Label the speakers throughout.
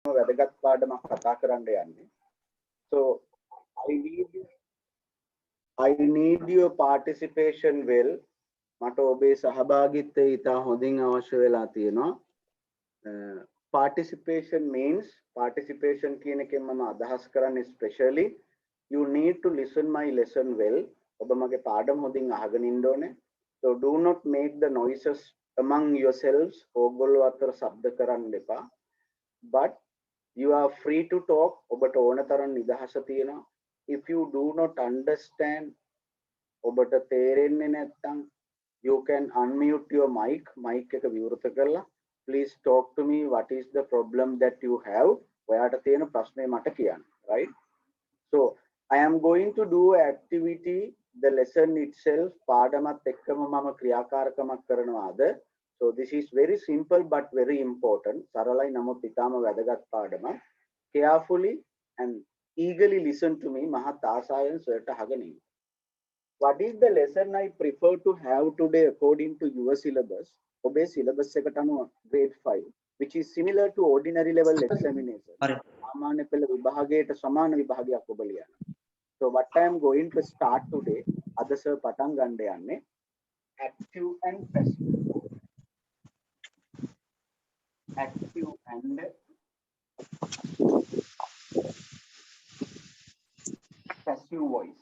Speaker 1: වැදගත් පාඩමක් කතා කරන්න යන්නේ. So I need your participation well. මට ඔබේ සහභාගීත්වය ඉතා හොඳින් අවශ්‍ය වෙලා තියෙනවා. Participation means participation කියන එකෙන් මම අදහස් කරන්නේ especially you need to listen my lesson well. ඔබ මගේ පාඩම හොඳින් අහගෙන ඉන්න ඕනේ. So do not make the noises among yourselves. ඕගොල්ලෝ අතර ශබ්ද කරන්න එපා. But you are free to talk. ඔබට ඕන තරම් නිදහස තියෙනවා. If you do not understand, ඔබට තේරෙන්නේ නැත්නම් you can unmute your mic එක විවෘත කරලා please talk to me what is the problem that you have. ඔයාට තියෙන ප්‍රශ්නේ මට කියන්න. Right? So I am going to do an activity, the lesson itself පාඩමත් එක්කම මම ක්‍රියාකාරකමක් කරනවා අද. So this is very simple but very important. සරලයි නමුත් ඉතාම වැදගත් පාඩමක්. Carefully and eagerly listen to me. මහත් ආසාවෙන් සර්ට අහගෙන ඉන්න. What is the lesson I prefer to have today according to your syllabus? ඔබේ syllabus එකට අනුව grade 5 which is similar to ordinary level examination. සාමාන්‍ය පෙළ විභාගයට සමාන විභාගයක් ඔබ ලියන්න. So what I am going to start today, අද සර් පටන් ගන්න යන්නේ active and passive. Active and passive voice.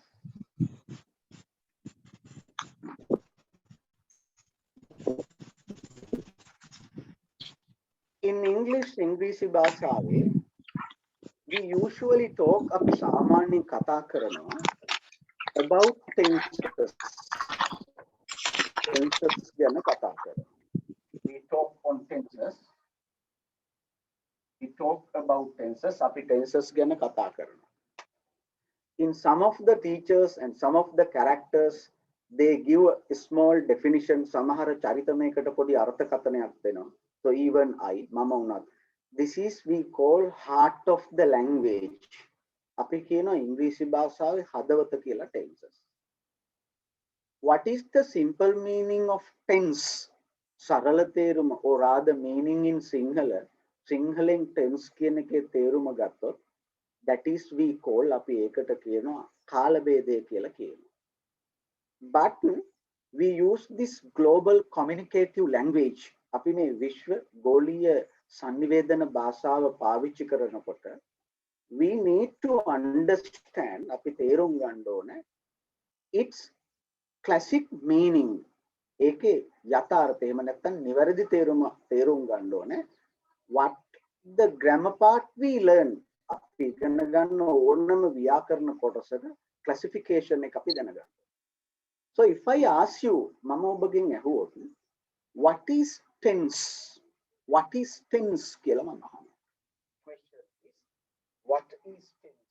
Speaker 1: In English, ඉංග්‍රීසි භාෂාවේ we usually talk අපි සාමාන්‍යයෙන් කතා කරනවා about tenses. Tenses ගැන කතා කරනවා. We talk on tenses. We talk about tenses. අපි tenses ගැන කතා කරනවා. In some of the teachers and some of the characters, they give a small definition. සමහර චරිතමයකට පොඩි අර්ථකථනයක් දෙනවා. So even I, මම උනත්. This is we call heart of the language. අපි කියනවා ඉංග්‍රීසි භාෂාවේ හදවත කියලා tenses. What is the simple meaning of tense? සරල තේරුම or rather meaning in Sinhala. සිංහලෙන් tense කියන එකේ තේරුම ගත්තොත් that is we call අපි ඒකට කියනවා කාල භේදය කියලා කියනවා. But we use this global communicative language. අපි මේ විශ්ව ගෝලීය sannivedana භාෂාව පාවිච්චි කරනකොට we need to understand අපි තේරුම් ගන්න ඕනේ its classic meaning. ඒකේ යථාර්ථය එහෙම නැත්නම් නිවැරදි තේරුම් ගන්න ඕනේ. What the grammar part we learn අපි ඉගෙන ගන්න ඕනම ව්‍යාකරණ කොටසක classification එක අපි දැනගන්න. So if I ask you මම ඔබගෙන් ඇහුවොත් what is tense? What is tense කියලා මම අහනවා. Question is what is tense?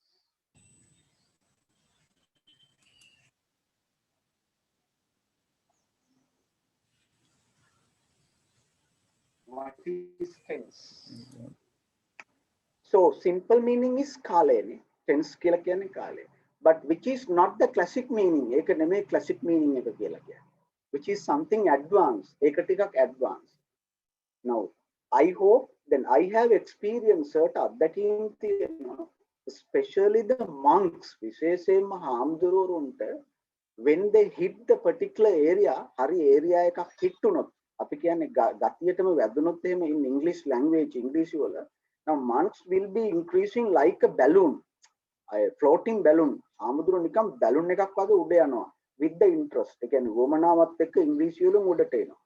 Speaker 1: What is tense? So simple meaning is කාලයනේ. Tense කියලා කියන්නේ කාලය. But which is not the classic meaning. ඒක නෙමෙයි classic meaning එක කියලා කියන්නේ. Which is something advanced. ඒක ටිකක් advanced. Now I hope then I have experienced අත්දැකීම් තියෙනවා especially the monks විශේෂයෙන්ම හාමුදුරුවරුන්ට when they hit the particular area හරි area එකක් hit වුණොත් අපි කියන්නේ ගතියටම වැදුනොත් එහෙම in English language ඉංග්‍රීසි වල now monks will be increasing like a balloon a floating balloon හාමුදුරුවෝ නිකන් balloon එකක් වගේ උඩ යනවා with the interest ඒ කියන්නේ වමනාවත් එක්ක ඉංග්‍රීසි වලින් උඩට එනවා.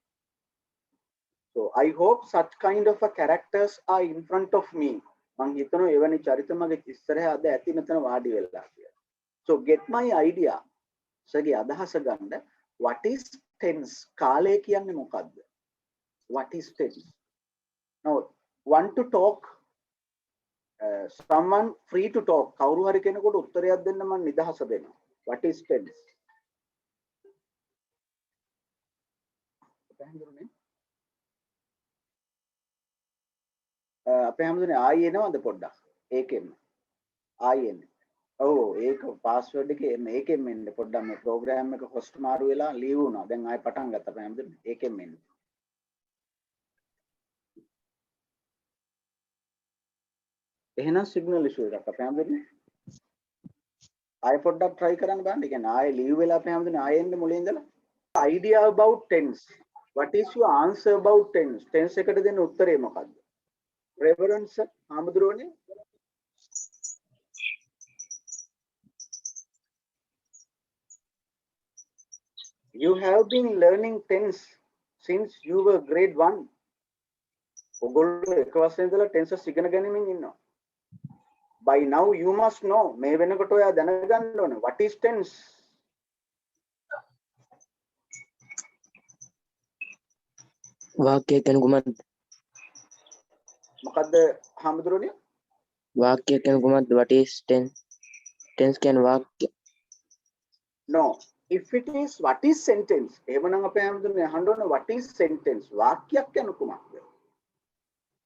Speaker 1: So I hope such kind of a characters are in front of me. මං හිතනවා එවැනි චරිත මගේ ඉස්සරහ අද ඇති මෙතන වාඩි වෙලා කියලා. So get my idea. සගේ අදහස ගන්න what is tense? කාලය කියන්නේ මොකද්ද? What is tense? Now want to talk someone free to talk. කවුරු හරි කෙනෙකුට උත්තරයක් දෙන්න මම නිදහස දෙනවා. What is tense? අපේ හැමදෙනේ ආයි එනවද පොඩ්ඩක් ඒකෙම ආයි එන්නේ ඔව් ඒක පාස්වර්ඩ් එකේ එන්න ඒකෙම එන්න පොඩ්ඩක් මේ ප්‍රෝග්‍රෑම් එක හොස්ට් මාරු වෙලා ලීව් වුණා දැන් ආයි පටන් ගත්තා අපේ හැමදෙනේ ඒකෙම එන්න එහෙනම් සිග්නල් ඉෂුව එකක් අපේ හැමදෙන්නේ ආයෙ පොඩ්ඩක් try කරන්න බලන්න. ඒ කියන්නේ ආයෙ leave වෙලා අපේ හැමදෙන්නේ ආයෙ එන්න මුලින් ඉඳලා. Idea about tense. What is your answer about tense? Tense එකට දෙන්න උත්තරේ මොකක්ද? Reverence ආමඳුරෝනේ. You have been learning tense since you were grade 1. ඔගොල්ලෝ එක වසරේ ඉඳලා tenses ඉගෙන ගනිමින් ඉන්නවා. By now you must know මේ වෙනකොට ඔයා දැනගන්න ඕනේ what is tense.
Speaker 2: वाक्य के अनुगमन
Speaker 1: මොකද්ද හැමදෙරෝනේ?
Speaker 2: वाक्य के अनुगमन what is tense can वाक्य
Speaker 1: No, if it is what is sentence එහෙමනම් අපේ හැමදෙරෝනේ අහන්න ඕනේ what is sentence වාක්‍යයක් කියන්නේ කුමක්ද?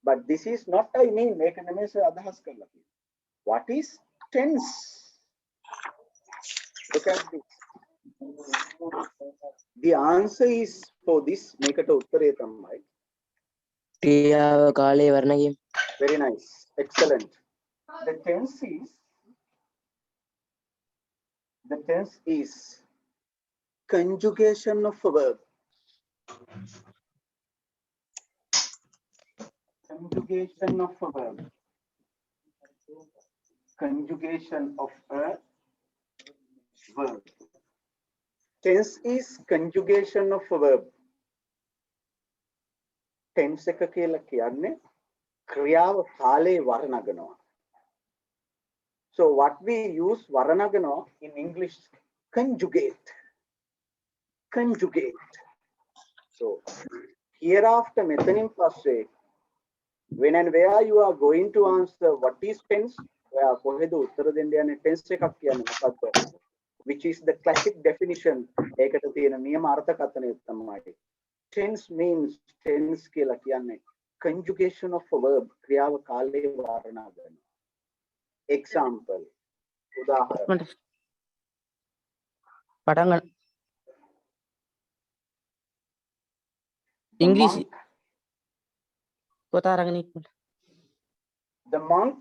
Speaker 1: But this is not I mean මේක නෙමෙයි අදහස් කරලා තියෙන්නේ. What is tense? Look at this. The answer is for this මේකට උත්තරේ තමයි
Speaker 2: क्रियाව කාලේ වර්ණකීම්.
Speaker 1: very nice, excellent. The tense is conjugation of a verb. Conjugation of a verb. Conjugation of a verb. Tense is conjugation of a verb. Tense එක කියලා කියන්නේ ක්‍රියාව කාලේ වර්ණගනවා. So what we use වර්ණගනවා in English conjugate. Conjugate. So hereafter මෙතනින් පස්සේ when and where you are going to answer what is tense ඔයා කොහෙද උත්තර දෙන්න යන්නේ tense එකක් කියන්නේ මොකක්ද? Which is the classic definition. ඒකට තියෙන නියම අර්ථකථනය තමයි. Tense means tense කියලා කියන්නේ conjugation of a verb. ක්‍රියාව කාලේ වර්ණනා කරනවා. Example. උදාහරණ.
Speaker 3: පටන් ගන්න. ඉංග්‍රීසි පොත අරගෙන ඉන්න.
Speaker 1: The monk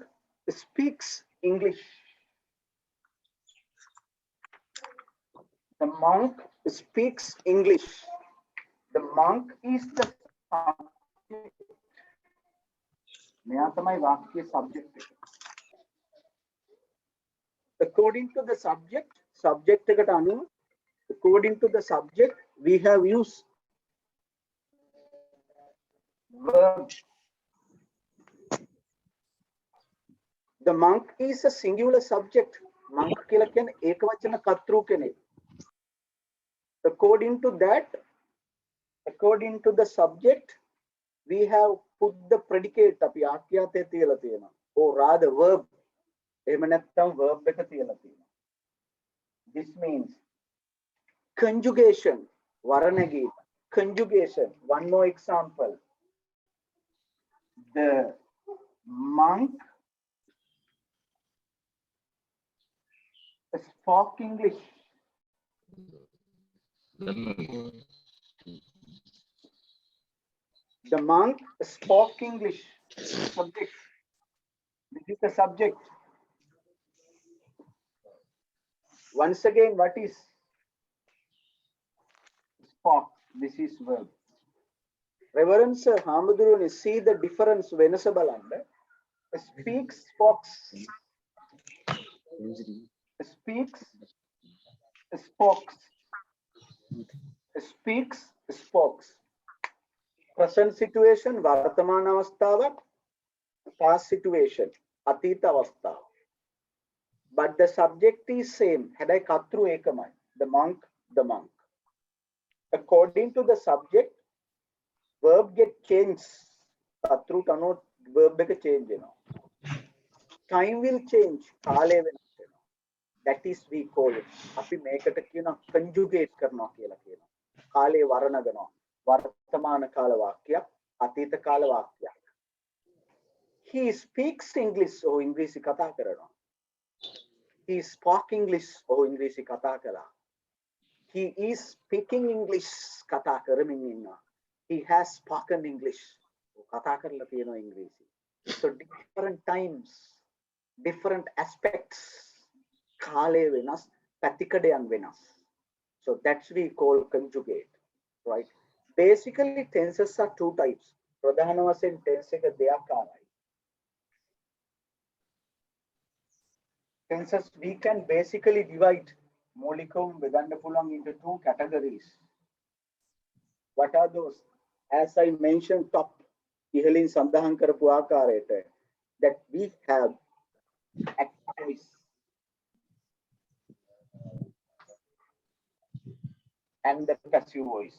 Speaker 1: speaks English. The monk speaks English. The monk is the subject. මෙයා තමයි වාක්‍ය subject එක. According to the subject එකට අනුව according to the subject we have used verb. The monk is a singular subject. Monk කියලා කියන්නේ ඒකවචන කර්තෘ කෙනෙක්. According to the subject we have put the predicate අපි ආඛ්‍යාතේ තියලා තියෙනවා. or rather verb. එහෙම නැත්නම් verb එක තියලා තියෙනවා. This means conjugation වරණගීම. Conjugation. One more example. The monk spoke English. The monk spoke English. Subject. This is the subject. Once again, what is spoke? This is verb. Reverend Sir Hamaduruni, see the difference වෙනස බලන්න. Speaks, spokes. Speaks, spokes. Speaks, spokes. Present situation, වර්තමාන අවස්ථාවක්. Past situation, අතීත අවස්ථාව. But the subject is same. හැබැයි කර්තෘ ඒකමයි. The monk, the monk. According to the subject, verb get changed. කර්තෘට අනුව verb එක change වෙනවා. Time will change. කාලය වෙනස් වෙනවා. That is we call it. අපි මේකට කියනවා conjugate කරනවා කියලා කියනවා. කාලය වර්ණගනවා. වර්තමාන කාල වාක්‍යයක්, අතීත කාල වාක්‍යයක්. He speaks English. or ඉංග්‍රීසි කතා කරනවා. He spoke English. or ඉංග්‍රීසි කතා කළා. He is speaking English. කතා කරමින් ඉන්නවා. He has spoken English. කතා කරලා තියෙනවා ඉංග්‍රීසි. So different times different aspects. Kale venas, patikadayan venas. So that's we call conjugate, right? Basically, tenses are two types. Pradhana wasen tense එක දෙයක් ආරයි. Tenses we can basically divide මූලිකවම බෙදන්න පුළුවන් into two categories. What are those? As I mentioned top ඉහලින් සඳහන් කරපු ආකාරයට that we have active voice and the passive voice.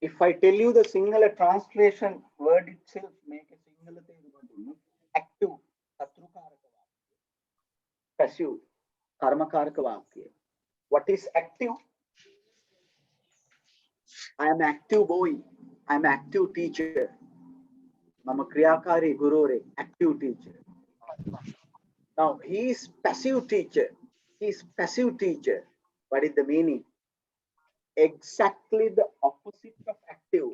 Speaker 1: If I tell you the Sinhala translation word itself, make a Sinhala active, passive, karmakaraka vakya. What is active? I am active boy. I am active teacher. Mama kriyakari gurure, active teacher. Now he is passive teacher. He is passive teacher. What is the meaning? Exactly the opposite of active.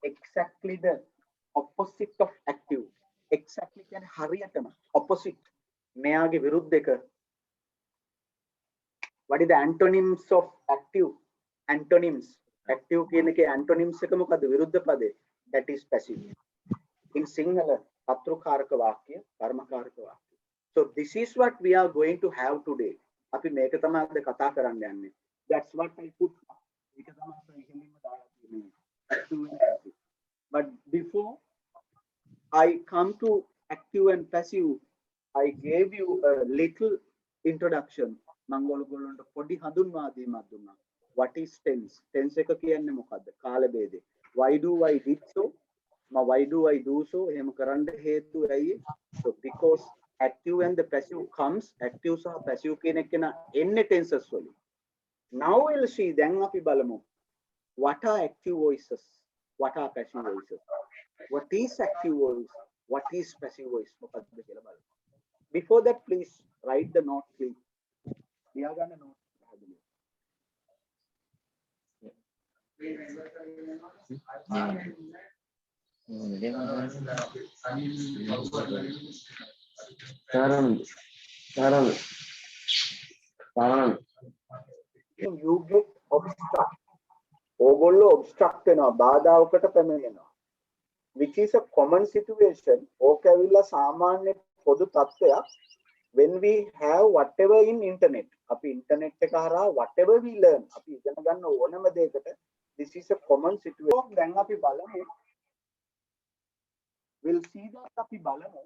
Speaker 1: Exactly the opposite of active. Exactly can hariyatama opposite. මෙයාගේ විරුද්ධ එක. What is the antonyms of active? Antonyms. Active කියන එකේ antonyms එක මොකද්ද? විරුද්ධ පදේ. That is passive. In Sinhala, පත්‍රකාරක වාක්‍ය, කර්මකාරක වාක්‍ය. So this is what we are going to have today. අපි මේක තමයි අද කතා කරන්න යන්නේ. That's what I put. ඒක තමයි අපි ඉගෙනීම දාලා තියෙන්නේ. Active and passive. But before I come to active and passive, I gave you a little introduction. මම ඔයගොල්ලන්ට පොඩි හඳුන්වා දුන්නා. What is tense? Tense එක කියන්නේ මොකද්ද? කාල ભેදේ. Why do I did so? Why do I do so? එහෙම කරන්න හේතුව ඇයි? So because active and the passive comes, active සහ passive කියන එක එන්නේ tenses වලින්. Now we'll see, දැන් අපි බලමු. What are active voices? What are passive voices? What is active voice? What is passive voice? මොකක්ද කියලා බලමු. Before that, please write the note, please. ලියාගන්න note. You get obstruct. ඕගොල්ලෝ obstruct වෙනවා, බාධාවකට පැමිණෙනවා. Which is a common situation. ඕක ඇවිල්ලා සාමාන්‍ය පොදු තත්ත්වයක්. When we have whatever in internet. අපි internet එක හරහා whatever we learn. අපි ඉගෙන ගන්න ඕනම දෙයකට this is a common situation. දැන් අපි බලමු. We'll see that අපි බලමු.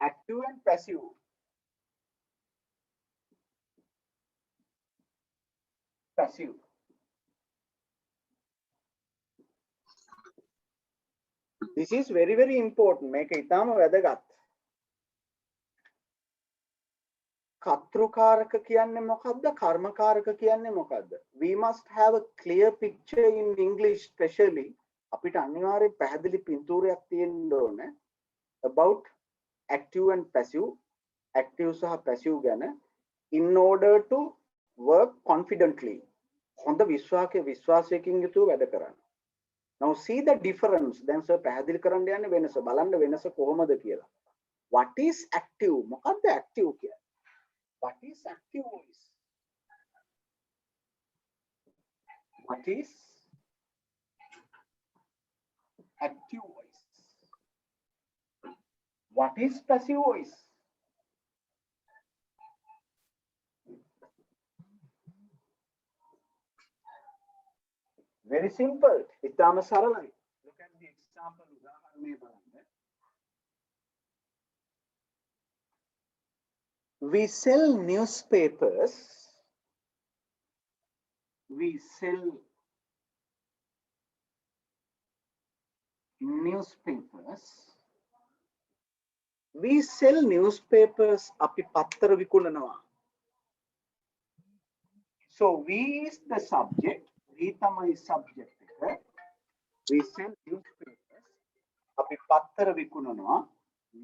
Speaker 1: Active and passive. Passive. This is very, very important. මේක ඉතාම වැදගත්. කර්තෘකාරක කියන්නේ මොකද්ද? කර්මකාරක කියන්නේ මොකද්ද? We must have a clear picture in English especially. අපිට අනිවාර්යෙන් පැහැදිලි පින්තූරයක් තියෙන්න ඕනේ about active and passive, active සහ passive ගැන in order to work confidently. හොඳ විශ්වාසයකින් යුතුව වැඩ කරන්න. Now see the difference. Then sir පැහැදිලි කරන්න යන්නේ වෙනස. බලන්න වෙනස කොහොමද කියලා. What is active? මොකද්ද active කියන්නේ? What is active voice? What is active voice? What is passive voice? Very simple. ඉතාම සරලයි. Look at the example. උදාහරණය බලන්න. We sell newspapers. We sell newspapers. We sell newspapers. අපි පත්තර විකුණනවා. So we is the subject. We තමයි subject එක. We sell newspapers. අපි පත්තර විකුණනවා.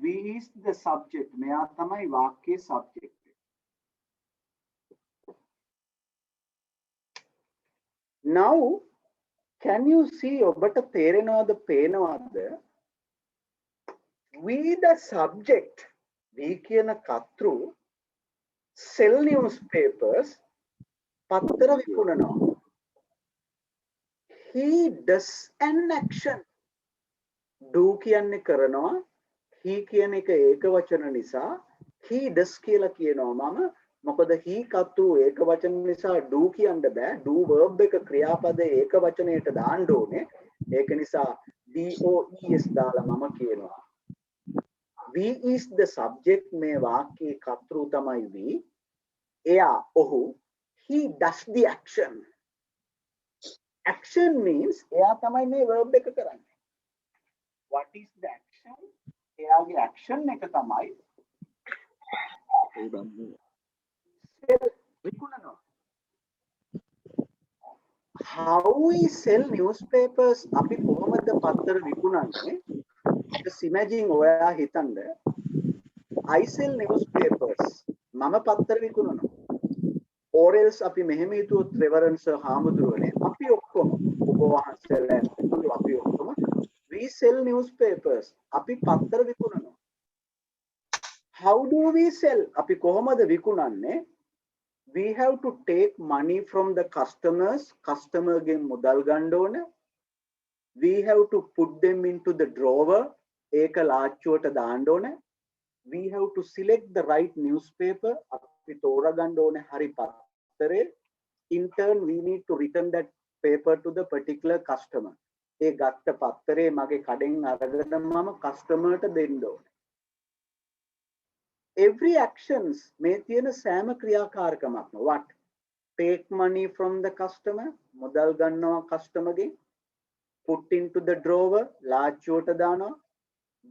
Speaker 1: We is the subject. මෙයා තමයි වාක්‍යයේ subject. Now can you see ඔබට තේරෙනවද පේනවද we the subject we කියන කතෘ sell newspapers පත්තර විකුණනවා. He does an action. Do කියන්නේ කරනවා. He කියන එක ඒක වචන නිසා he does කියලා කියනවා මම. මොකද he කතු ඒක වචන නිසා do කියන්න බෑ. Do verb එක ක්‍රියාපදයේ ඒක වචනයට දාන්න ඕනේ. ඒක නිසා DOES දාලා මම කියනවා. We is the subject මේ වාක්‍යයේ කතෘ තමයි we. එයා ඔහු he does the action. Action means එයා තමයි මේ verb එක කරන්නේ. What is the action? එයාගේ action එක තමයි විකුණනවා. How we sell newspapers අපි කොහොමද පත්තර විකුණන්නේ? Just imagine ඔයා හිතන්න I sell newspapers මම පත්තර විකුණනවා. Or else අපි මෙහෙම හිතුවොත් Reverend Sir හාමුදුරුවනේ අපි ඔක්කොම ඔබ වහන්සේලා අපි ඔක්කොම we sell newspapers අපි පත්තර විකුණනවා. How do we sell? අපි කොහොමද විකුණන්නේ? We have to take money from the customers. Customer ගෙන් මුදල් ගන්න ඕන. We have to put them into the drawer. ඒක ලාච්චුවට දාන්න ඕන. We have to select the right newspaper. අපි තෝරගන්න ඕන හරි පත්තරේ. In turn, we need to return that paper to the particular customer. ඒ ගත්ත පත්තරේ මගේ කඩෙන් අරගෙන මම කස්ටමර්ට දෙන්න ඕන. Every actions මේ තියෙන සෑම ක්‍රියාකාරකමක්ම what? Take money from the customer, මුදල් ගන්නවා customer ගෙන්, put into the drawer, ලාච්චුවට දානවා,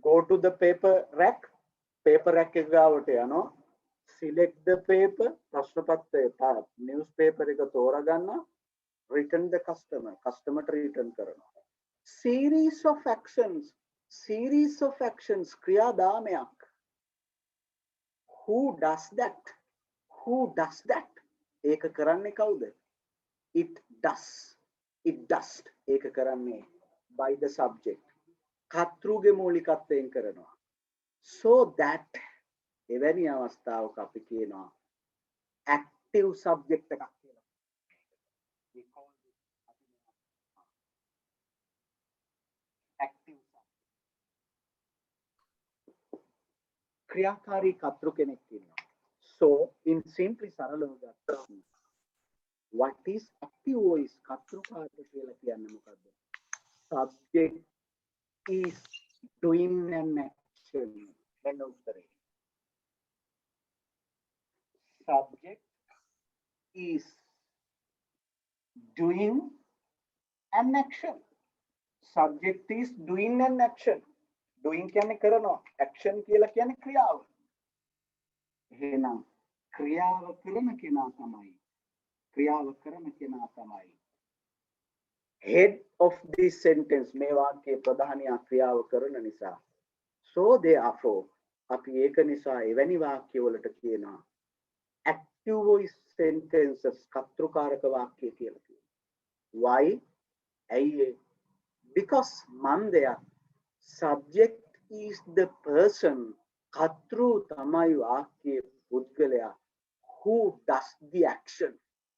Speaker 1: go to the paper rack, paper rack එක ගාවට යනවා, select the paper, ප්‍රශ්න පත්‍රය newspaper එක තෝරගන්නවා, return the customer, customerට return කරනවා. Series of actions ක්‍රියාදාමයක්. Who does that? Who does that? ඒක කරන්නේ කවුද? It does. It does. ඒක කරන්නේ by the subject. කතෘගේ මූලිකත්වයෙන් කරනවා. So that එවැනි අවස්ථාවක අපි කියනවා active subject එකක් කියලා. We call this active subject. ක්‍රියාකාරී කතෘ කෙනෙක් ඉන්නවා. So in simply සරලව ගත්තොත් what is active voice? කතෘකාරක කියලා කියන්නේ මොකද්ද? Subject is doing an action. දැන් උත්තරේ. Subject is doing an action. Subject is doing an action. Doing කියන්නේ කරනවා. Action කියලා කියන්නේ ක්‍රියාව. එහෙනම් ක්‍රියාව කරන කෙනා තමයි head of this sentence මේ වාක්‍යයේ ප්‍රධානියා ක්‍රියාව කරන නිසා. So therefore අපි ඒක නිසා එවැනි වාක්‍යවලට කියනවා active voice sentences කතෘකාරක වාක්‍ය කියලා කියනවා. Why? ඇයි? Because මන්දයා subject is the person කතෘ තමයි වාක්‍යයේ පුද්ගලයා who does the action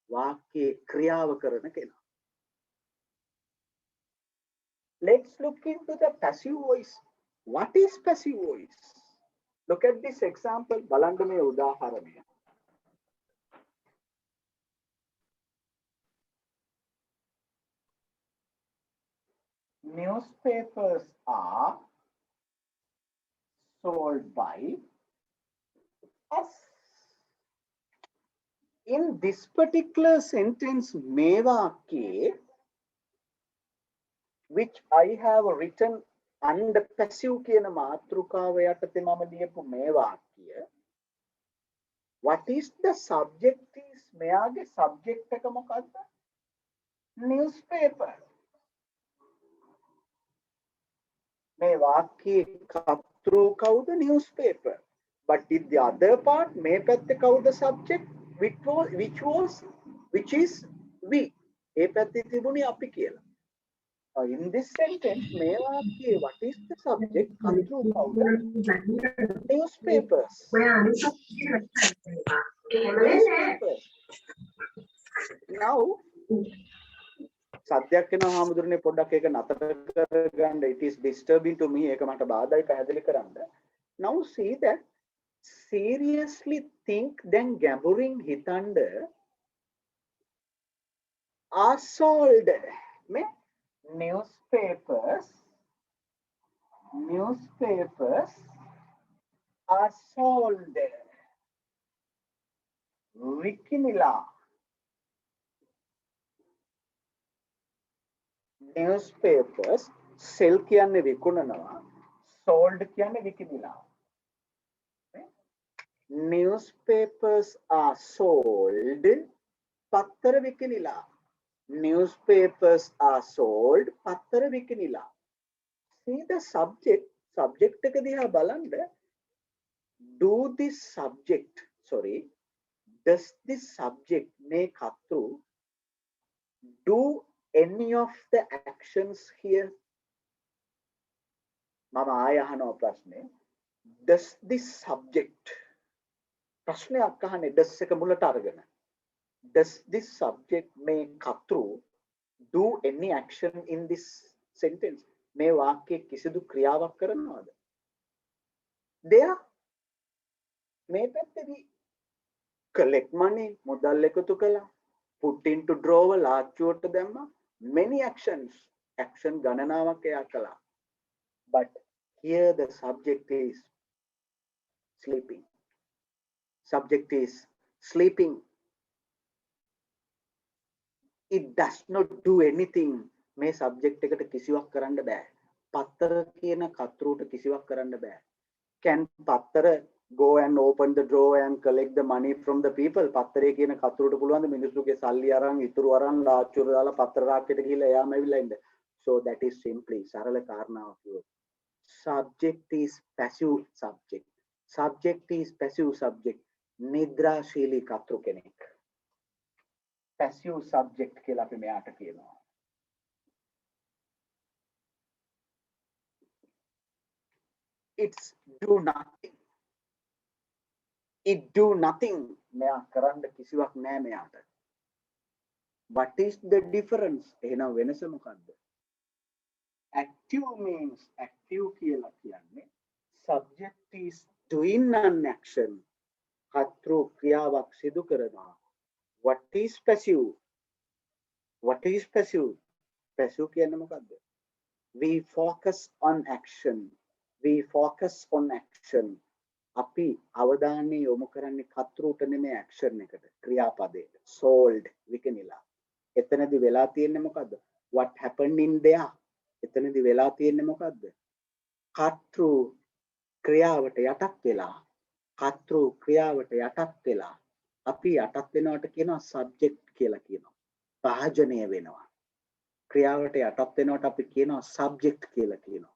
Speaker 1: වාක්‍යයේ ක්‍රියාව කරන කෙනා. Let's look into the passive voice. What is passive voice? Look at this example. බලන්න මේ උදාහරණය. Newspapers are sold by us. In this particular sentence, මේ වාක්‍යයේ which I have written under passive කියන මාතෘකාව යටතේ මම ලියපු මේ වාක්‍යය what is the subject is මෙයාගේ subject එක මොකද්ද? Newspaper. මේ වාක්‍යයේ කතෘ කවුද? Newspaper. But in the other part මේ පැත්තේ කවුද subject? which is we. ඒ පැත්තේ තිබුණේ අපි කියලා. In this sentence, මේ වාක්‍යයේ what is the subject? කතෘ කවුද? Newspapers. Newspapers. Now, සද්දයක් එනවා හාමුදුරනේ පොඩ්ඩක් ඒක නතර කරගන්න. It is disturbing to me. ඒක මට බාධායි පැහැදිලි කරන්න. Now see that seriously think then ගැඹුරින් හිතන්න are sold. මේ newspapers are sold. විකිනිලා. Newspapers sell කියන්නේ විකුණනවා, sold කියන්නේ විකිනිලා. Newspapers are sold. පත්තර විකිනිලා. Newspapers are sold. පත්තර විකිනිලා. See the subject එක දිහා බලන්න. Does this subject may කතෘ do any of the actions here? මම ආය අහනවා ප්‍රශ්නේ. Does this subject ප්‍රශ්නයක් අහන්නේ does එක මුලට අරගෙන. Does this subject may කතෘ do any action in this sentence? මේ වාක්‍යයේ කිසිදු ක්‍රියාවක් කරනවද? දෙයක් මේ පැත්තේදී collect money මුදල් එකතු කළා, put into drawer ලාච්චුවට දැම්මා, many actions action ගණනාවක් එයා කළා. But here the subject is sleeping. Subject is sleeping. It does not do anything. මේ subject එකට කිසිවක් කරන්න බෑ. පත්තර කියන කතෘට කිසිවක් කරන්න බෑ. Can පත්තර go and open the drawer and collect the money from the people? පත්තරේ කියන කතෘට පුළුවන් ද මිනිස්සුගේ සල්ලි අරන් ඉතුරු අරන් ලාච්චුවට දාලා පත්තර රාක්කයට ගිහිල්ලා එයාම ඇවිල්ලා ඉන්න. So that is simply සරල කාරණාවක් කිව්වොත්. Subject is passive subject. Subject is passive subject. නිද්‍රාශීලී කතෘ කෙනෙක්. Passive subject කියලා අපි මෙයාට කියනවා. It's do nothing. It do nothing. මෙයා කරන්න කිසිවක් නැහැ මෙයාට. What is the difference? එහෙනම් වෙනස මොකක්ද? Active means active කියලා කියන්නේ subject is doing an action. කතෘ ක්‍රියාවක් සිදු කරනවා. What is passive? Passive කියන්නේ මොකක්ද? We focus on action. අපි අවධානය යොමු කරන්නේ කතෘට නෙමෙයි action එකට, ක්‍රියාපදයට. Sold විකිනිලා. එතනදී වෙලා තියෙන්නේ මොකද්ද? What happened in there? එතනදී වෙලා තියෙන්නේ මොකද්ද? කතෘ ක්‍රියාවට යටත් වෙලා. අපි යටත් වෙනවට කියනවා subject කියලා කියනවා. භාජනය වෙනවා. ක්‍රියාවට යටත් වෙනවට අපි කියනවා subject කියලා කියනවා.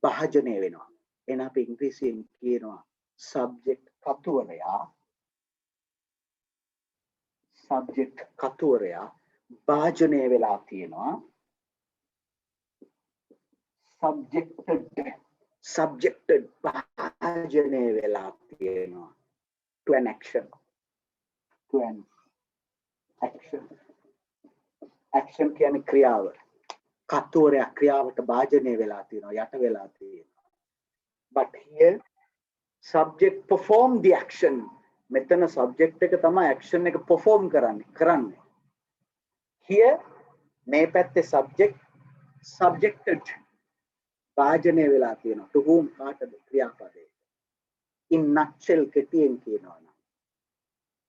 Speaker 1: භාජනය වෙනවා. එහෙනම් අපි ඉංග්‍රීසියෙන් කියනවා subject කතුවරයා භාජනය වෙලා තියෙනවා. subjected භාජනය වෙලා තියෙනවා to an action. Action කියන්නේ ක්‍රියාව. කතුවරයා ක්‍රියාවට භාජනය වෙලා තියෙනවා, යට වෙලා තියෙනවා. But here subject perform the action. මෙතන subject එක තමයි action එක perform කරන්නේ. Here මේ පැත්තේ subjected භාජනය වෙලා තියෙනවා. To whom? කාටද? ක්‍රියාපදයට. In nutshell කෙටියෙන් කියනවා නම්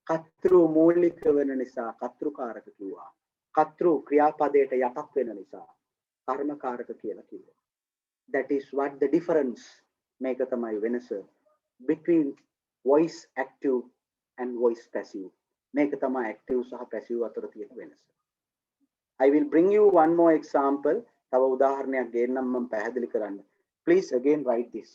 Speaker 1: කතෘ මූලික වෙන නිසා කතෘකාරක කිව්වා. කතෘ ක්‍රියාපදයට යටත් වෙන නිසා කර්මකාරක කියලා කිව්වා. That is what the difference. මේක තමයි වෙනස between voice active and voice passive. මේක තමයි active සහ passive අතර තියෙන වෙනස. I will bring you one more example. තව උදාහරණයක් ගේන්නම් මම පැහැදිලි කරන්න. Please again write this.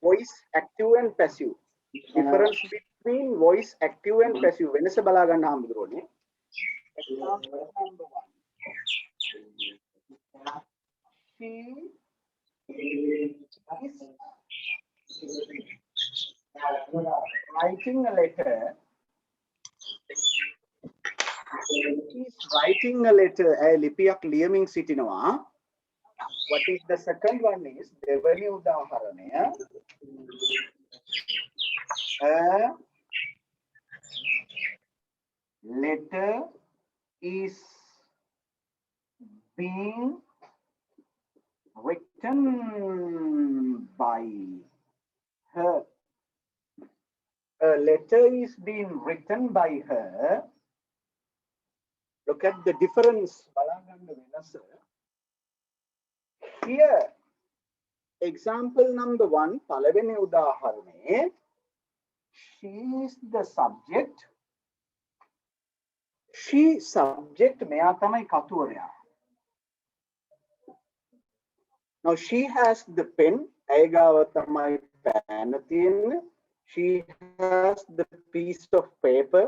Speaker 1: voice active and passive. Difference between voice active and passive. වෙනස බලා ගන්න හම්බුනේ. Example number 1. She is writing a letter. She is writing a letter. ලිපියක් ලියමින් සිටිනවා. What is the second one is දෙවැනි උදාහරණය. A letter is being written by her. A letter is being written by her. Look at the difference. Here, example number 1, පළවෙනි උදාහරණේ, she is the subject. She subject මෙයා තමයි කතුවරයා. Now she has the pen. ඇය ගාව තමයි පෑන තියෙන්නේ. She has the piece of paper.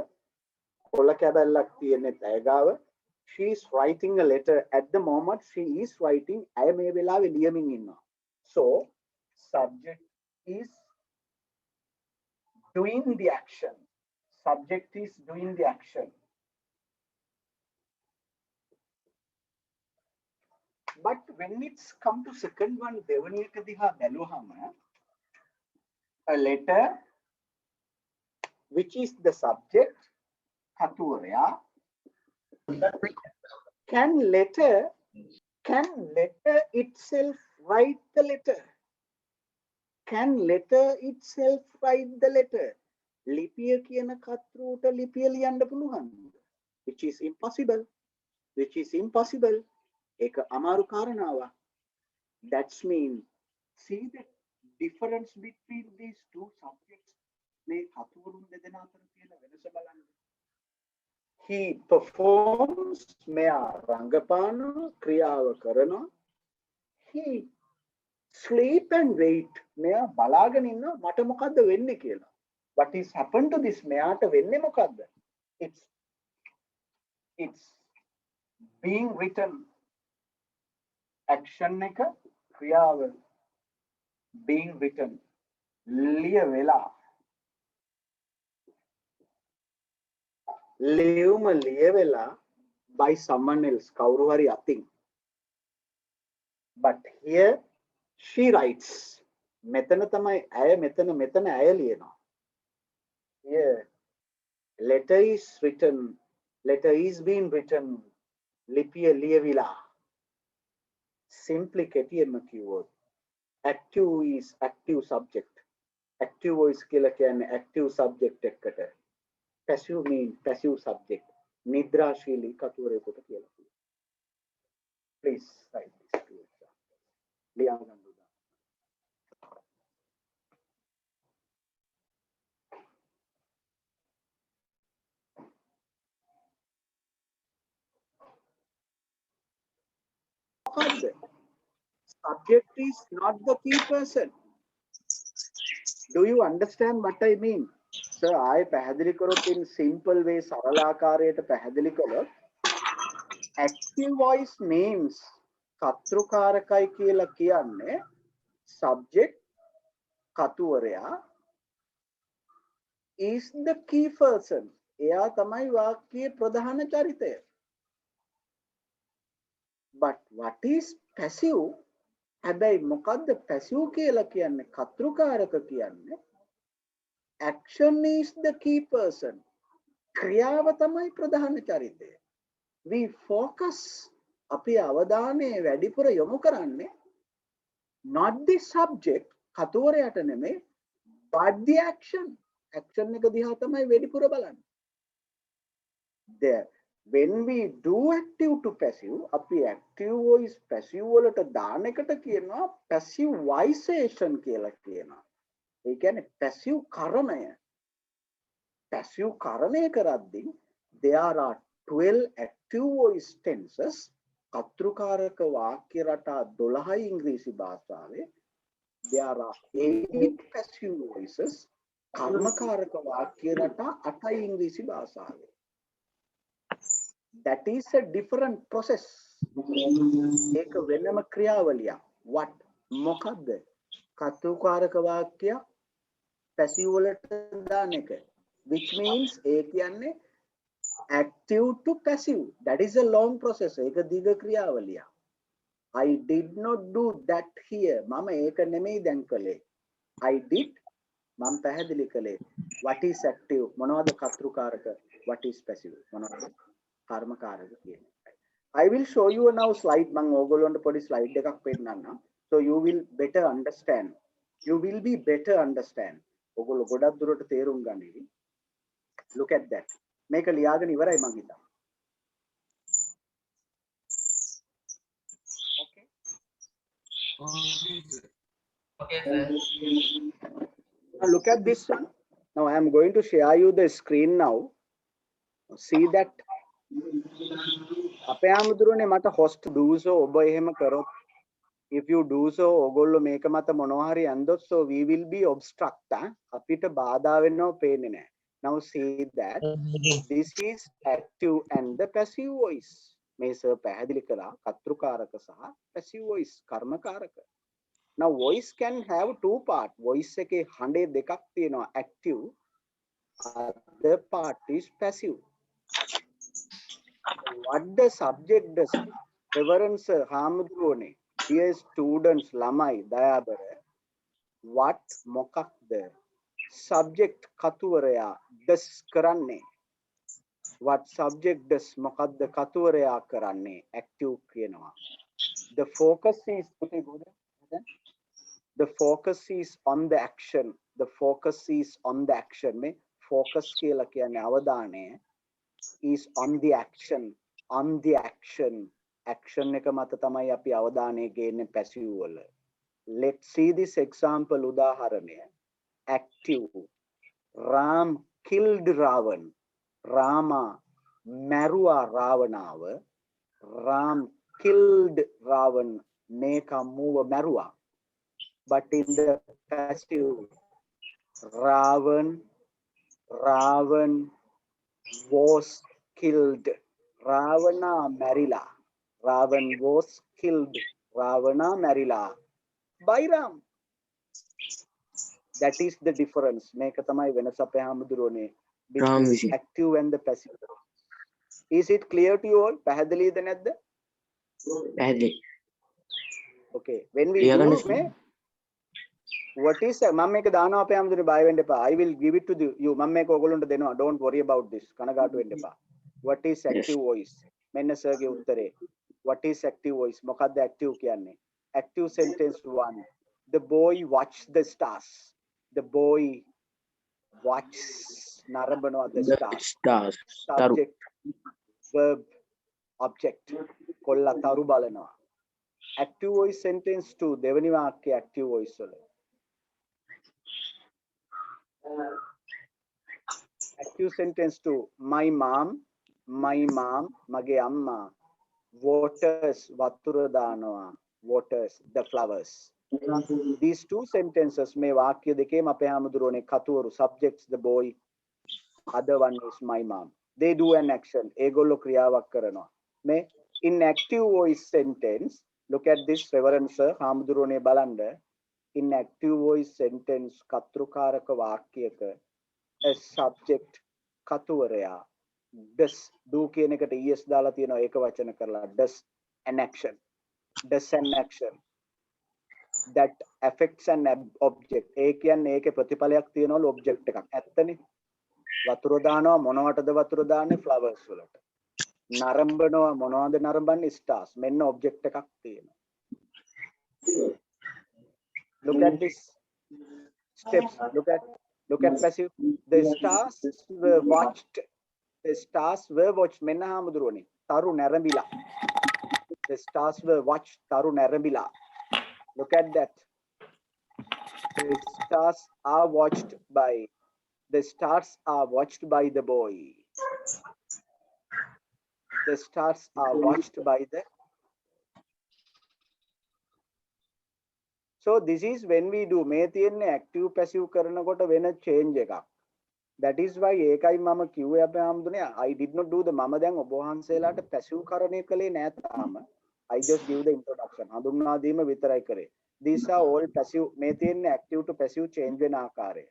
Speaker 1: කොළ කැබැල්ලක් තියෙන්නේ ඇය ගාව. She is writing a letter. At the moment she is writing. ඇය මේ වෙලාවේ ලියමින් ඉන්නවා. So subject is doing the action. Subject is doing the action. But when it's come to second one, දෙවැනි එක දිහා බැලුවහම, a letter which is the subject, කතුවරයා, can letter itself write the letter? Can letter itself write the letter? ලිපිය කියන කතෘට ලිපිය ලියන්න පුළුවන්ද? Which is impossible. Which is impossible. ඒක අමාරු කාරණාවක්. That's mean, see the difference between these two subjects. මේ කතුවරුන් දෙදෙනා අතර තියෙන වෙනස බලන්න. He performs, මෙයා රංගපානවා, ක්‍රියාව කරනවා. He sleep and wait, මෙයා බලාගෙන ඉන්නවා මට මොකද්ද වෙන්නේ කියලා. What is happened to this? මෙයාට වෙන්නේ මොකද්ද? It's being written. Action එක ක්‍රියාව being written. ලියවෙලා. ලියුම ලියවෙලා by someone else, කවුරු හරි අතින්. But here she writes. මෙතන තමයි ඇය මෙතන ඇය ලියනවා. Here letter is written. Letter is being written. ලිපිය ලියවිලා. Simply KTM keyword. Active is active subject. Active voice කියලා කියන්නේ active subject එකට. Passive mean passive subject. නිද්‍රාශීලී කතුවරයෙකුට කියලා කියනවා. Please write this to yourself. ලියා ගන්න. Subject is not the key person. Do you understand what I mean? Sir, I පැහැදිලි කරොත් in simple way, සරල ආකාරයට පැහැදිලි කළොත්, active voice means කතෘකාරකයි කියලා කියන්නේ subject කතුවරයා is the key person. එයා තමයි වාක්‍යයේ ප්‍රධාන චරිතය. But what is passive? හැබැයි මොකද්ද passive කියලා කියන්නේ? කතෘකාරක කියන්නේ action is the key person. ක්‍රියාව තමයි ප්‍රධාන චරිතය. We focus, අපි අවධානය වැඩිපුර යොමු කරන්නේ not the subject, කතුවරයාට නෙමෙයි, but the action. Action එක දිහා තමයි වැඩිපුර බලන්නේ. There. When we do active to passive, අපි active voice passive වලට දාන එකට කියනවා passivization කියලා කියනවා. ඒ කියන්නේ passive කරණය. Passive කරණය කරද්දී there are 12 active voice tenses. කතෘකාරක වාක්‍ය රටා 12යි ඉංග්‍රීසි භාෂාවේ. there are 8 passive voices karmakaraka vakyarata 8 English භාෂාවේ. That is a different process. ඒක වෙනම ක්‍රියාවලියක්. What? මොකද්ද? කතුකාරක වාක්‍ය passive වලට දාන එක. Which means ඒ කියන්නේ active to passive. That is a long process. ඒක දීර්ඝ ක්‍රියාවලියක්. I did not do that here. මම ඒක නෙමෙයි දැන් කළේ. I did. මම පැහැදිලි කළේ. What is active? මොනවද කතෘකාරක? What is passive? මොනවද කර්මකාරක කියන්නේ. I will show you now slide. මම ඕගොල්ලන්ට පොඩි slide එකක් පෙන්නන්නම්. So you will better understand. You will be better understand. ඕගොල්ලෝ ගොඩක් දුරට තේරුම් ගනිවි. Look at that. මේක ලියාගෙන ඉවරයි මං හිතා.
Speaker 3: Okay, sir.
Speaker 1: Now look at this one. Now I am going to share you the screen now. See that. අපේ ආමුදුරනේ මට host do so ඔබ එහෙම කරොත් if you do so ඕගොල්ලෝ මේක මත මොනවා හරි ඇන්දොත් so we will be obstruct අපිට බාධා වෙන්නව පේන්නේ නැහැ. Now see that this is active and the passive voice. මේ සර් පැහැදිලි කළා කතෘකාරක සහ passive voice කර්මකාරක. Now voice can have two part. Voice එකේ හඬේ දෙකක් තියෙනවා active. Other part is passive. What the subject does? Reverence Hamudrone, dear students, lamai, dayabara. What mokak the subject katuvaraya does karanne? What subject does mokak the katuvaraya karanne? Active kiyanwa. The focus is on the action. The focus is on the action. Me focus kiyala kiyanne avadane is on the action. On the action. Action එක මත තමයි අපි අවධානය ගේන්නේ passive වල. Let's see this example උදාහරණය. Active. Ram killed Ravan. Rama මැරුවා රාවණාව. Ram killed Ravan. මේක මුව මැරුවා. But in the passive, Ravan was killed. Ravana Marila. Ravan was killed. Ravana Marila. By Ram. That is the difference. Make tamai venasa ape hamudurone between active and the passive. Is it clear to you all? Pahadali the nadda? Okay. When we do me, what is mama එක දානවා අපේ හැමදෙන බය වෙන්න එපා. I will give it to you. මම මේක ඔයගොල්ලන්ට දෙනවා. Don't worry about this. කනගාටු වෙන්න එපා. What is active voice? මෙන්න සර්ගේ උත්තරේ. What is active voice? මොකක්ද active කියන්නේ? Active sentence 1. The boy watched the stars. The boy watches නරඹනවා the stars. Subject, verb, object. කොල්ලා තරු බලනවා. Active voice sentence 2. දෙවෙනි වාක්‍ය active voice වල. Active sentence 2. My mom, mage amma, waters, vatura danawa, waters, the flowers. These two sentences may vakya dekema ape hamudurone katuwaru subjects the boy, other one is my mom. They do an action. Egollo kriyaවක් කරනවා. May in active voice sentence, look at this reverence hamudurone balanda. In active voice sentence katrukaraka vakyaka a subject katuwaraya does do කියන එකට es දාලා තියෙනවා ඒක වචන කරලා does an action that affects an object ඒ කියන්නේ ඒකේ ප්‍රතිඵලයක් තියෙනවලු object එකක් ඇත්තනේ වතුර දානවා මොනවටද වතුර දාන්නේ flowers වලට නරඹනවා මොනවද නරඹන්නේ stars මෙන්න object එකක් තියෙනවා. Look at this steps. Look at passive. The stars were watched. The stars were watched. Menna hamudurone. Taru narambila. The stars were watched. Taru narambila. Look at that. The stars are watched by. The stars are watched by the boy. The stars are watched by the. So this is when we do මේ තියෙන්නේ active passive කරනකොට වෙන change එකක්. That is why ඒකයි මම කිව්වේ අපේ ආම්දුනේ I did not do the මම දැන් ඔබ වහන්සේලාට passive කරණය කළේ නෑ තාම. I just give the introduction. හඳුන්වා දීම විතරයි කරේ. These are all passive. මේ තියෙන්නේ active to passive change වෙන ආකාරය.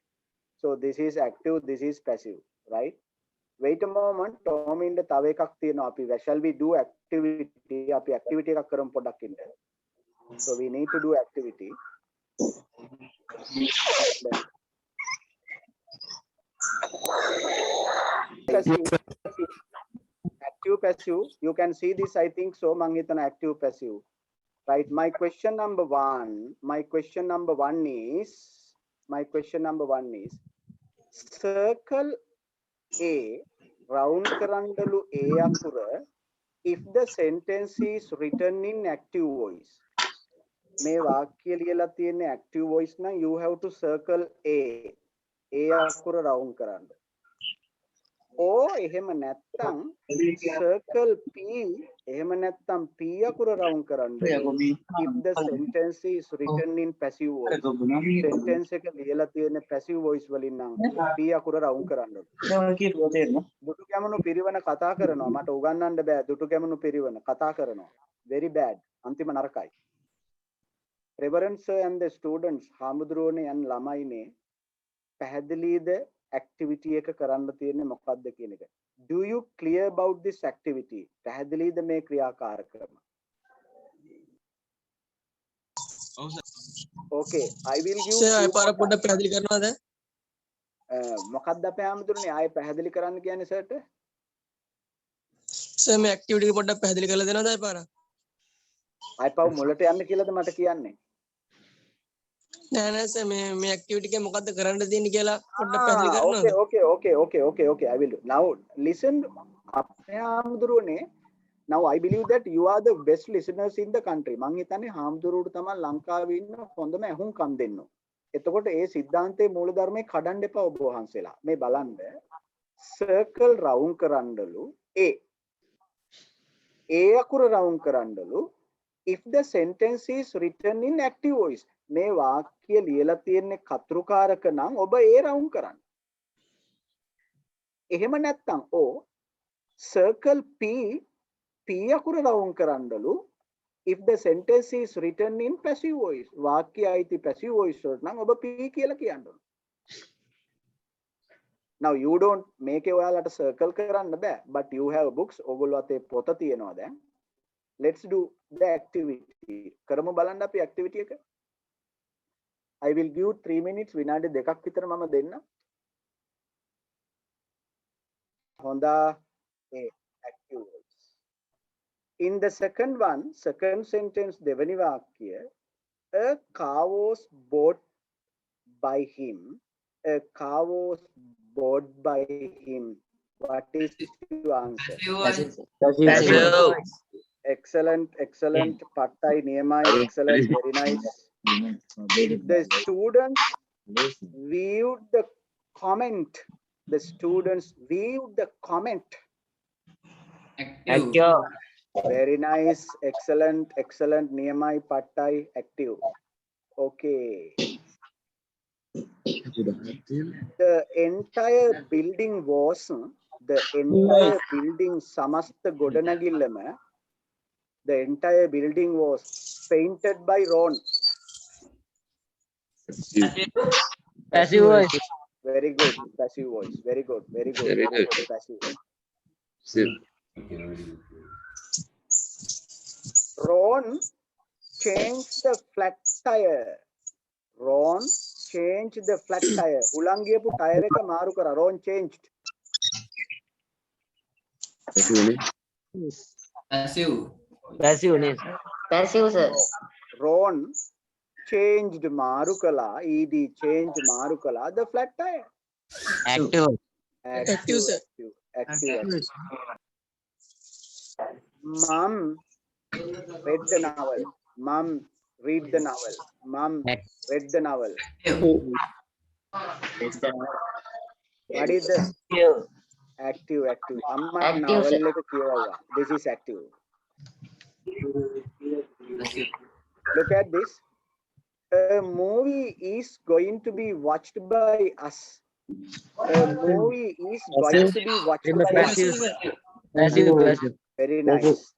Speaker 1: So this is active, this is passive, right? Wait a moment. Tomind තව එකක් තියෙනවා. අපි shall we do activity? අපි activity එකක් කරමු පොඩ්ඩක් ඉන්න. So we need to do activity. Active passive, you can see this, I think so. Mangitana active passive, right? My question number one is circle A round karandalu A akura if the sentence is written in active voice. මේ වාක්‍ය ලියලා තියෙන්නේ active voice නම් you have to circle A අකුර round කරන්න. or එහෙම නැත්නම් circle P එහෙම නැත්නම් P අකුර round කරන්න. if the sentence is written in passive voice. sentence එක ලියලා තියෙන්නේ passive voice වලින් නම් P අකුර round කරන්න. දුටු ගැමුණු පිරිවන කතා කරනවා. මට උගන්වන්න බෑ දුටු ගැමුණු පිරිවන කතා කරනවා. very bad. අන්තිම නරකයි. Reverend sir and the students හාමුදුරුවනේ and ළමයිනේ පැහැදිලිද activity එක කරන්න තියෙන්නේ මොකක්ද කියන එක. Do you clear about this activity? පැහැදිලිද මේ ක්‍රියාකාරකම? Okay, I will give
Speaker 4: sir පාර පොඩ්ඩක් පැහැදිලි කරනවද?
Speaker 1: මොකක්ද අපේ හාමුදුරුවනේ ආයෙ පැහැදිලි කරන්න කියන්නේ සර්ට?
Speaker 4: sir මේ activity එක පොඩ්ඩක් පැහැදිලි කරලා දෙනවද ආයෙ පාර?
Speaker 1: ආයෙ පව් මුලට යන්න කියලාද මට කියන්නේ?
Speaker 4: නෑ නෑ sir මේ activity එක මොකද්ද කරන්න තියෙන්නේ කියලා පොඩ්ඩක් පැහැදිලි කරනවද?
Speaker 1: Okay, I will do. Now listen අපේ හාමුදුරුවනේ. Now I believe that you are the best listeners in the country. මං හිතන්නේ හාමුදුරුවෝ තමයි ලංකාවේ ඉන්න හොඳම ඇහුම්කන් දෙන්නෝ. එතකොට ඒ සිද්ධාන්තයේ මූලධර්මයේ කඩන්න එපා ඔබ වහන්සේලා. මේ බලන්න circle round කරන්නලු A අකුර round කරන්නලු if the sentence is written in active voice. මේ වාක්‍ය ලියලා තියෙන්නේ කතෘකාරක නම් ඔබ A round කරන්න. එහෙම නැත්නම් O circle P අකුර round කරන්නලු if the sentence is written in passive voice. වාක්‍ය අයිති passive voice වලට නම් ඔබ P කියලා කියන්න ඕන. Now you don't make ඔයාලට circle කරන්න බෑ but you have books. ඔයගොල්ලෝ අතේ පොත තියෙනවා දැන්. Let's do the activity. කරමු බලන්න අපි activity එක. I will give 3 minutes විනාඩි දෙකක් විතර මම දෙන්න. හොඳා active voice. In the second sentence දෙවනි වාක්‍ය a car was bought by him. A car was bought by him. What is your answer? Excellent. Pattai Niyamai, excellent, very nice. The students viewed the comment.
Speaker 3: Active.
Speaker 1: Very nice, excellent, Niyamai, Pattai, active. Okay. The entire building samastha godanagillama. The entire building was painted by Ron.
Speaker 2: Passive voice.
Speaker 1: Very good. Passive voice. Very good. Passive voice. Ron changed the flat tire. Ulangiyapu tire එක මාරු කරා. Ron changed.
Speaker 2: Passive sir.
Speaker 1: Ron changed marukala, changed marukala the flat tire.
Speaker 4: Active sir.
Speaker 1: Active. Mom read the novel. Mom read the novel. What is the active? Amma novel එක කියවුවා. This is active. Look at this. A movie is going to be watched by us. A movie is going to be watched by us.
Speaker 2: Passive.
Speaker 4: Passive.
Speaker 2: Passive. Passive.
Speaker 1: Very nice.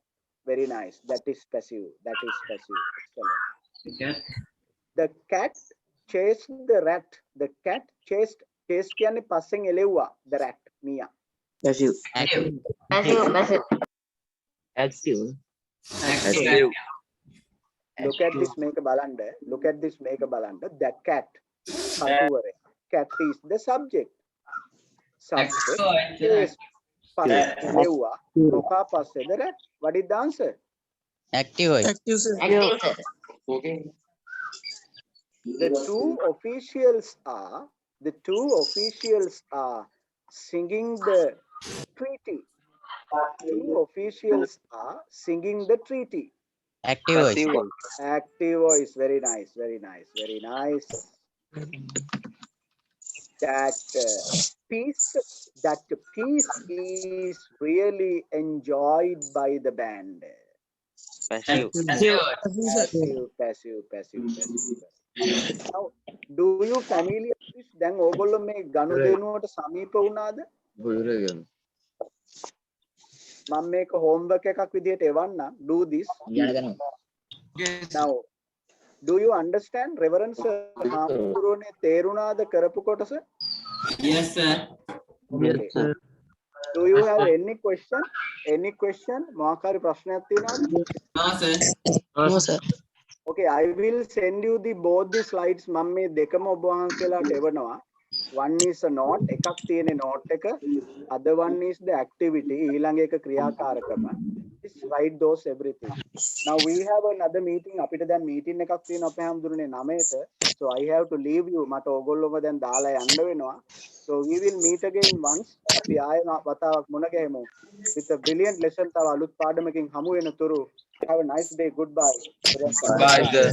Speaker 1: Very nice. That is passive. That is passive. Excellent. The cat chased the rat. The cat chased කියන්නේ පස්සෙන් එලෙව්වා. The rat. Mia.
Speaker 2: Passive.
Speaker 3: Active.
Speaker 2: Active.
Speaker 3: Active.
Speaker 1: Look at this මේක බලන්න. Look at this මේක බලන්න. That cat. කතුවරේ. Cat is the subject. Subject chased. පස්සෙන් එලෙව්වා. මොකා පස්සේද rat? What is the answer?
Speaker 3: Active.
Speaker 4: Active, sir.
Speaker 1: The two officials are singing the treaty. Two officials are singing the treaty.
Speaker 3: Active voice.
Speaker 1: Active voice. Very nice. Very nice. Very nice. That piece is really enjoyed by the band.
Speaker 2: Passive.
Speaker 1: Passive. Now, do you familiar with දැන් ඕගොල්ලෝ මේ ගනුදෙනුවට සමීප වුණාද? මම මේක homework එකක් විදිහට එවන්නම්. Do this. Now, do you understand reverence හාමුදුරුවනේ තේරුණාද කරපු කොටස?
Speaker 3: Yes, sir.
Speaker 1: Okay. Do you have any question? Any question? මොකක් හරි ප්‍රශ්නයක් තියෙනවද?
Speaker 3: No, sir.
Speaker 4: No, sir.
Speaker 1: Okay, I will send you both the slides. මම මේ දෙකම ඔබ වහන්සේලාට එවනවා. One is a note, එකක් තියෙන note එක. Other one is the activity. ඊළඟ එක ක්‍රියාකාරකම. Just write those everything. Now we have another meeting. අපිට දැන් meeting එකක් තියෙනවා අපේ හැමදුරනේ 9ට. So I have to leave you. මට ඕගොල්ලෝම දැන් දාලා යන්න වෙනවා. So we will meet again once. අපි ආයෙ වතාවක් මුණ ගැහෙමු. With a brilliant lesson තව අලුත් පාඩමකින් හමු වෙනතුරු. Have a nice day. Goodbye.
Speaker 3: Bye, sir.